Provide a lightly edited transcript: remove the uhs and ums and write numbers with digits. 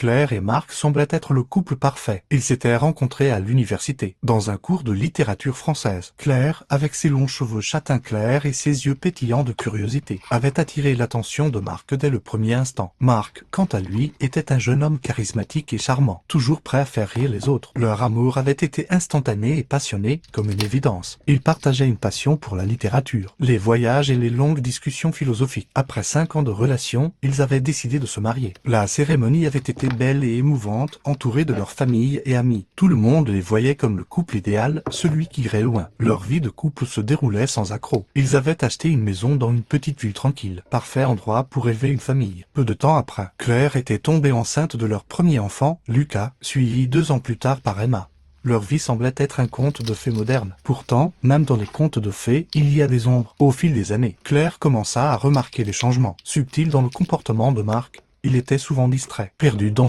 Claire et Marc semblaient être le couple parfait. Ils s'étaient rencontrés à l'université, dans un cours de littérature française. Claire, avec ses longs cheveux châtain clair et ses yeux pétillants de curiosité, avait attiré l'attention de Marc dès le premier instant. Marc, quant à lui, était un jeune homme charismatique et charmant, toujours prêt à faire rire les autres. Leur amour avait été instantané et passionné, comme une évidence. Ils partageaient une passion pour la littérature, les voyages et les longues discussions philosophiques. Après 5 ans de relation, ils avaient décidé de se marier. La cérémonie avait été belle et émouvante, entourée de leur famille et amis. Tout le monde les voyait comme le couple idéal, celui qui irait loin. Leur vie de couple se déroulait sans accroc. Ils avaient acheté une maison dans une petite ville tranquille, parfait endroit pour élever une famille. Peu de temps après, Claire était tombée enceinte de leur premier enfant, Lucas, suivi 2 ans plus tard par Emma. Leur vie semblait être un conte de fées moderne. Pourtant, même dans les contes de fées, il y a des ombres. Au fil des années, Claire commença à remarquer les changements subtils dans le comportement de Marc. Il était souvent distrait, perdu dans ses